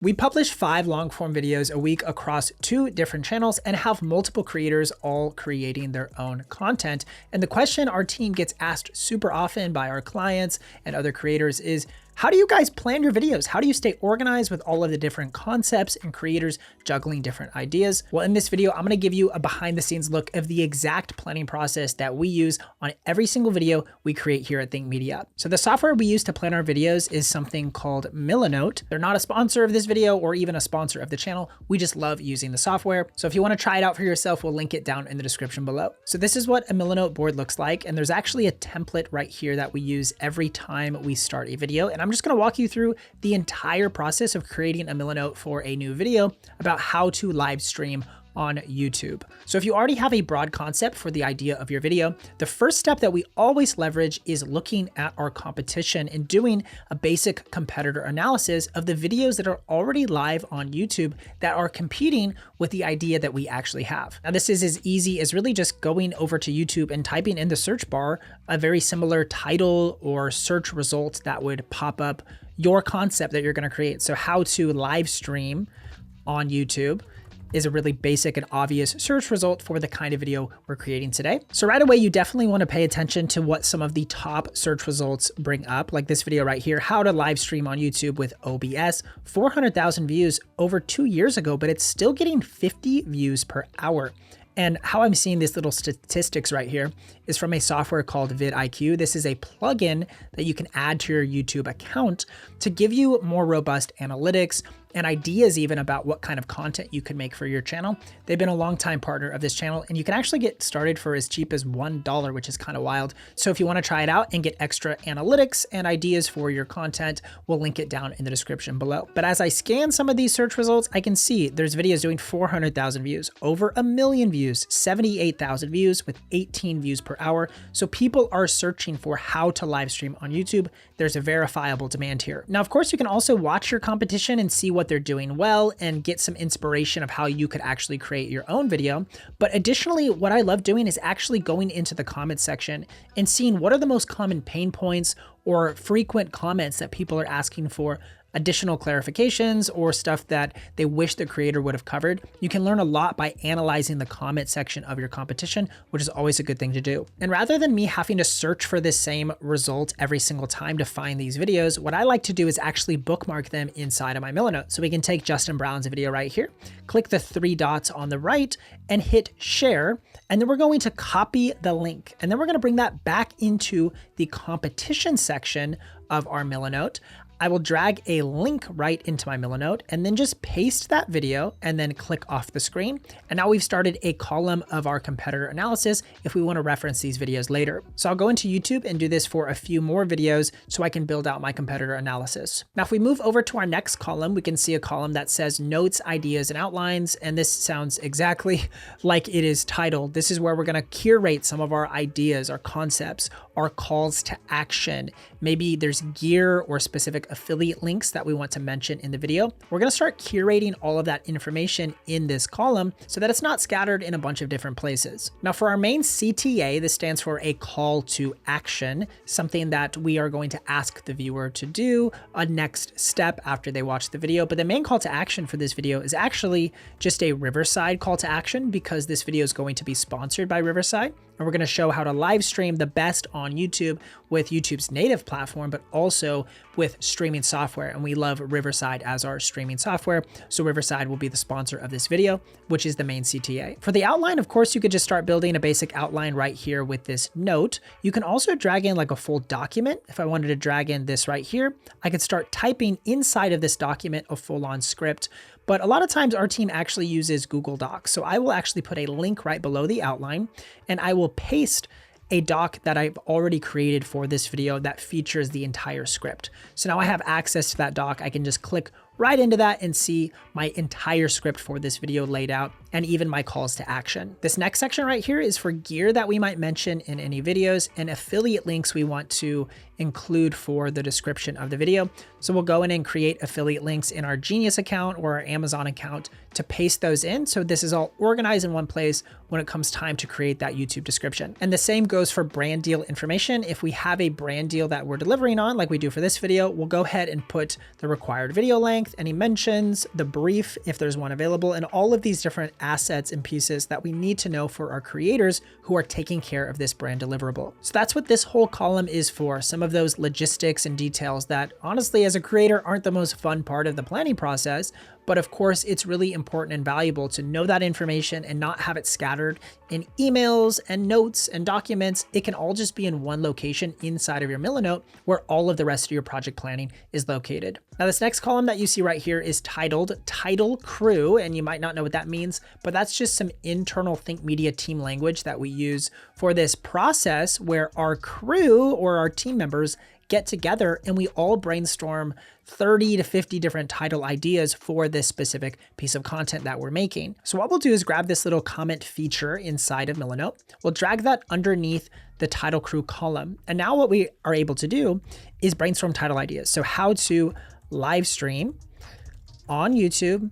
We publish 5 long form videos a week across 2 different channels and have multiple creators all creating their own content. And the question our team gets asked super often by our clients and other creators is, how do you guys plan your videos? How do you stay organized with all of the different concepts and creators juggling different ideas? Well, in this video, I'm going to give you a behind the scenes look of the exact planning process that we use on every single video we create here at Think Media. So the software we use to plan our videos is something called Milanote. They're not a sponsor of this video or even a sponsor of the channel. We just love using the software. So if you want to try it out for yourself, we'll link it down in the description below. So this is what a Milanote board looks like. And there's actually a template right here that we use every time we start a video. And I'm just going to walk you through the entire process of creating a Milanote for a new video about how to live stream on YouTube. So if you already have a broad concept for the idea of your video, the first step that we always leverage is looking at our competition and doing a basic competitor analysis of the videos that are already live on YouTube that are competing with the idea that we actually have. Now, this is as easy as really just going over to YouTube and typing in the search bar a very similar title or search result that would pop up your concept that you're going to create. So how to live stream on YouTube is a really basic and obvious search result for the kind of video we're creating today. So right away, you definitely want to pay attention to what some of the top search results bring up, like this video right here, how to live stream on YouTube with OBS, 400,000 views over 2 years ago, but it's still getting 50 views per hour. And how I'm seeing these little statistics right here is from a software called vidIQ. This is a plugin that you can add to your YouTube account to give you more robust analytics and ideas even about what kind of content you can make for your channel. They've been a longtime partner of this channel, and you can actually get started for as cheap as $1, which is kind of wild. So if you want to try it out and get extra analytics and ideas for your content, we'll link it down in the description below. But as I scan some of these search results, I can see there's videos doing 400,000 views, over 1 million views, 78,000 views with 18 views per hour. So people are searching for how to live stream on YouTube. There's a verifiable demand here. Now, of course, you can also watch your competition and see what they're doing well and get some inspiration of how you could actually create your own video. But additionally, what I love doing is actually going into the comment section and seeing what are the most common pain points or frequent comments that people are asking for additional clarifications or stuff that they wish the creator would have covered. You can learn a lot by analyzing the comment section of your competition, which is always a good thing to do. And rather than me having to search for the same result every single time to find these videos, what I like to do is actually bookmark them inside of my Milanote. So we can take Justin Brown's video right here, click the 3 dots on the right and hit share. And then we're going to copy the link. And then we're going to bring that back into the competition section of our Milanote. I will drag a link right into my Milanote and then just paste that video and then click off the screen. And now we've started a column of our competitor analysis if we want to reference these videos later. So I'll go into YouTube and do this for a few more videos so I can build out my competitor analysis. Now, if we move over to our next column, we can see a column that says notes, ideas, and outlines. And this sounds exactly like it is titled. This is where we're going to curate some of our ideas, our concepts, our calls to action. Maybe there's gear or specific affiliate links that we want to mention in the video. We're going to start curating all of that information in this column so that it's not scattered in a bunch of different places. Now, for our main CTA, this stands for a call to action, something that we are going to ask the viewer to do, a next step after they watch the video. But the main call to action for this video is actually just a Riverside call to action because this video is going to be sponsored by Riverside. And we're going to show how to live stream the best on YouTube with YouTube's native platform, but also with streaming software. And we love Riverside as our streaming software. So Riverside will be the sponsor of this video, which is the main CTA. For the outline, of course, you could just start building a basic outline right here with this note. You can also drag in like a full document. If I wanted to drag in this right here, I could start typing inside of this document a full-on script. But a lot of times our team actually uses Google Docs. So I will actually put a link right below the outline and I will paste a doc that I've already created for this video that features the entire script. So now I have access to that doc. I can just click right into that and see my entire script for this video laid out and even my calls to action. This next section right here is for gear that we might mention in any videos and affiliate links we want to include for the description of the video. So we'll go in and create affiliate links in our Genius account or our Amazon account to paste those in. So this is all organized in one place when it comes time to create that YouTube description. And the same goes for brand deal information. If we have a brand deal that we're delivering on, like we do for this video, we'll go ahead and put the required video length, any mentions, the brief, if there's one available, and all of these different assets and pieces that we need to know for our creators who are taking care of this brand deliverable. So that's what this whole column is for, some of those logistics and details that honestly, as a creator, aren't the most fun part of the planning process. But of course, it's really important and valuable to know that information and not have it scattered in emails and notes and documents. It can all just be in one location inside of your Milanote where all of the rest of your project planning is located. Now, this next column that you see right here is titled Title Crew, and you might not know what that means, but that's just some internal Think Media team language that we use for this process where our crew or our team members get together and we all brainstorm 30 to 50 different title ideas for this specific piece of content that we're making. So what we'll do is grab this little comment feature inside of Milanote. We'll drag that underneath the title crew column. And now what we are able to do is brainstorm title ideas. So how to live stream on YouTube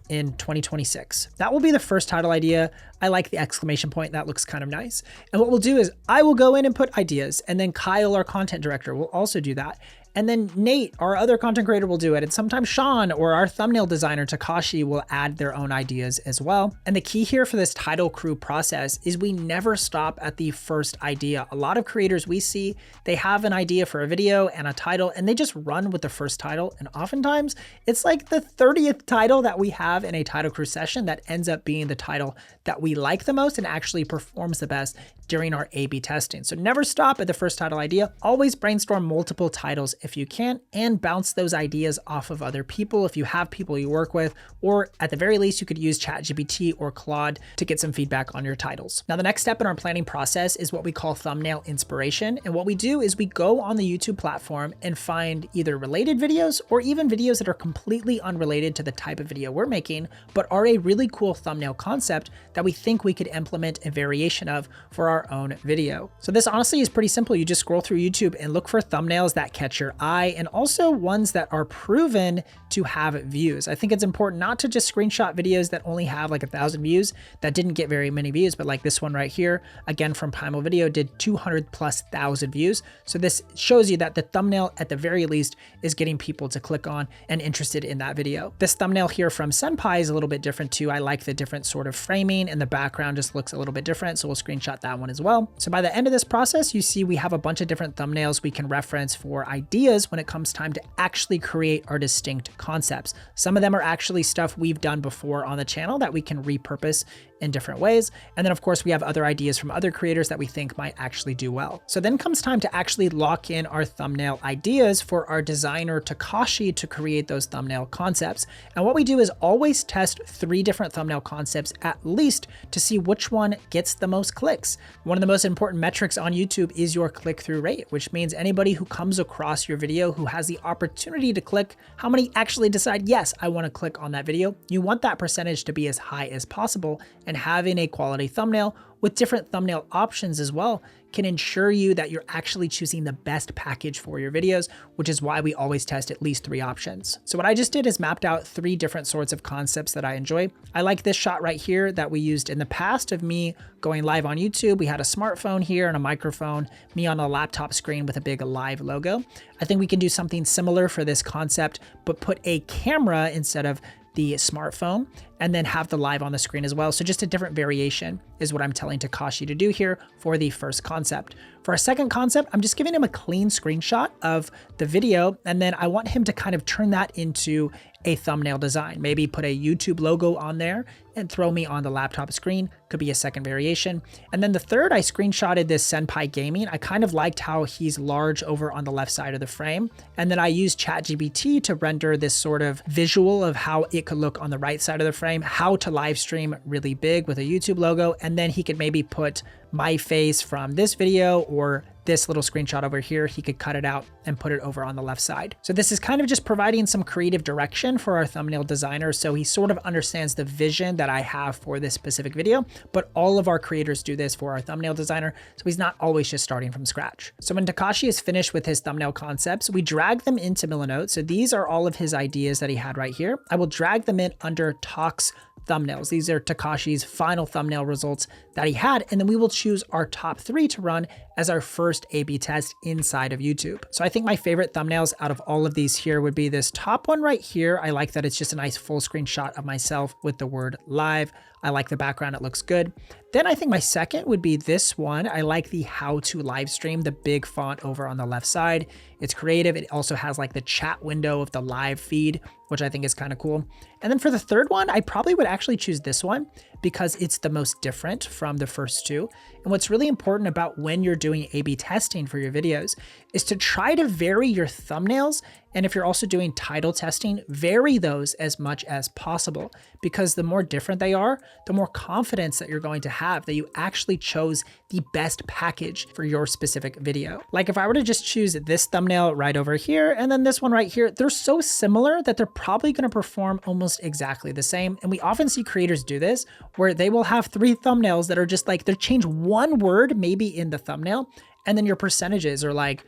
in 2026. That will be the first title idea. I like the exclamation point. That looks kind of nice. And what we'll do is I will go in and put ideas, and then Kyle, our content director, will also do that. And then Nate, our other content creator, will do it. And sometimes Sean or our thumbnail designer, Takashi, will add their own ideas as well. And the key here for this title crew process is we never stop at the first idea. A lot of creators we see, they have an idea for a video and a title, and they just run with the first title. And oftentimes it's like the 30th title that we have in a title crew session that ends up being the title that we like the most and actually performs the best during our A/B testing. So never stop at the first title idea. Always brainstorm multiple titles if you can, and bounce those ideas off of other people if you have people you work with, or at the very least, you could use ChatGPT or Claude to get some feedback on your titles. Now, the next step in our planning process is what we call thumbnail inspiration. And what we do is we go on the YouTube platform and find either related videos or even videos that are completely unrelated to the type of video we're making, but are a really cool thumbnail concept that we think we could implement a variation of for our own video. So this honestly is pretty simple. You just scroll through YouTube and look for thumbnails that catch your eye, and also ones that are proven to have views. I think it's important not to just screenshot videos that only have like 1,000 views that didn't get very many views, but like this one right here, again from Primal Video, did 200,000+ views. So this shows you that the thumbnail at the very least is getting people to click on and interested in that video. This thumbnail here from Senpai is a little bit different too. I like the different sort of framing, and the background just looks a little bit different. So we'll screenshot that one as well. So by the end of this process, you see we have a bunch of different thumbnails we can reference for ideas when it comes time to actually create our distinct concepts. Some of them are actually stuff we've done before on the channel that we can repurpose in different ways. And then of course we have other ideas from other creators that we think might actually do well. So then comes time to actually lock in our thumbnail ideas for our designer Takashi to create those thumbnail concepts. And what we do is always test 3 different thumbnail concepts at least to see which one gets the most clicks. One of the most important metrics on YouTube is your click-through rate, which means anybody who comes across your video who has the opportunity to click, how many actually decide, yes, I want to click on that video. You want that percentage to be as high as possible, and having a quality thumbnail with different thumbnail options as well can ensure you that you're actually choosing the best package for your videos, which is why we always test at least 3 options. So what I just did is mapped out 3 different sorts of concepts that I enjoy. I like this shot right here that we used in the past of me going live on YouTube. We had a smartphone here and a microphone, me on a laptop screen with a big live logo. I think we can do something similar for this concept, but put a camera instead of the smartphone, and then have the live on the screen as well. So just a different variation is what I'm telling Takashi to do here for the first concept. For our second concept, I'm just giving him a clean screenshot of the video, and then I want him to kind of turn that into a thumbnail design. Maybe put a YouTube logo on there and throw me on the laptop screen. Could be a second variation. And then the third, I screenshotted this Senpai Gaming. I kind of liked how he's large over on the left side of the frame. And then I used ChatGPT to render this sort of visual of how it could look on the right side of the frame, how to live stream really big with a YouTube logo. And then he could maybe put my face from this video or this little screenshot over here, he could cut it out and put it over on the left side. So this is kind of just providing some creative direction for our thumbnail designer. So he sort of understands the vision that I have for this specific video, but all of our creators do this for our thumbnail designer. So he's not always just starting from scratch. So when Takashi is finished with his thumbnail concepts, we drag them into Milanote. So these are all of his ideas that he had right here. I will drag them in under Talks thumbnails. These are Takashi's final thumbnail results that he had, and then we will choose our top 3 to run as our first A/B test inside of YouTube. So I think my favorite thumbnails out of all of these here would be this top one right here. I like that it's just a nice full screen shot of myself with the word live. I like the background, it looks good. Then I think my second would be this one. I like the how to live stream, the big font over on the left side. It's creative. It also has like the chat window of the live feed, which I think is kind of cool. And then for the third one, I probably would actually choose this one because it's the most different from the first two. And what's really important about when you're doing A/B testing for your videos is to try to vary your thumbnails. And if you're also doing title testing, vary those as much as possible, because the more different they are, the more confidence that you're going to have that you actually chose the best package for your specific video. Like if I were to just choose this thumbnail right over here, and then this one right here, they're so similar that they're probably going to perform almost exactly the same. And we often see creators do this where they will have 3 thumbnails that are just like, they change one word maybe in the thumbnail, and then your percentages are like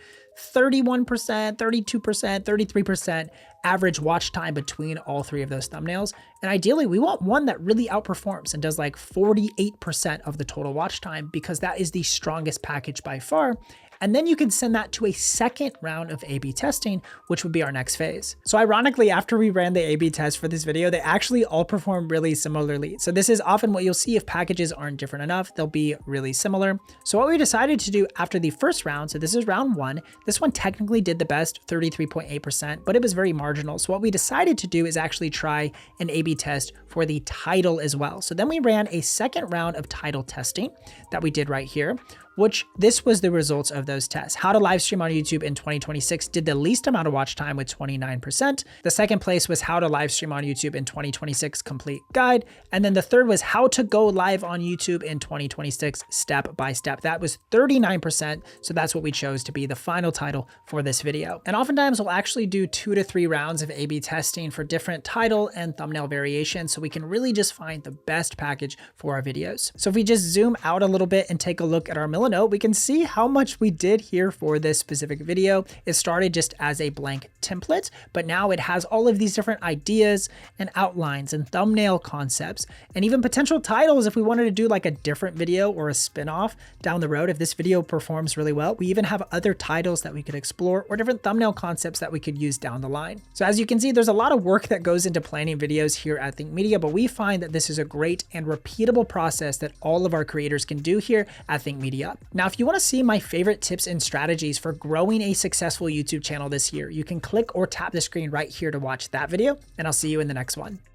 31%, 32%, 33% average watch time between all 3 of those thumbnails. And ideally, we want one that really outperforms and does like 48% of the total watch time, because that is the strongest package by far. And then you can send that to a second round of A/B testing, which would be our next phase. So ironically, after we ran the A/B test for this video, they actually all perform really similarly. So this is often what you'll see if packages aren't different enough, they'll be really similar. So what we decided to do after the first round, so this is round 1, this one technically did the best, 33.8%, but it was very marginal. So what we decided to do is actually try an A/B test for the title as well. So then we ran a second round of title testing that we did right here, which this was the results of those tests. How to live stream on YouTube in 2026 did the least amount of watch time with 29%. The second place was how to live stream on YouTube in 2026 complete guide. And then the third was how to go live on YouTube in 2026 step by step. That was 39%. So that's what we chose to be the final title for this video. And oftentimes we'll actually do 2 to 3 rounds of A/B testing for different title and thumbnail variations, so we can really just find the best package for our videos. So if we just zoom out a little bit and take a look at our Milanote, we can see how much we did here for this specific video. It started just as a blank template, but now it has all of these different ideas and outlines and thumbnail concepts, and even potential titles if we wanted to do like a different video or a spin-off down the road. If this video performs really well, we even have other titles that we could explore or different thumbnail concepts that we could use down the line. So as you can see, there's a lot of work that goes into planning videos here at Think Media, but we find that this is a great and repeatable process that all of our creators can do here at Think Media. Now, if you want to see my favorite tips and strategies for growing a successful YouTube channel this year, you can click or tap the screen right here to watch that video, and I'll see you in the next one.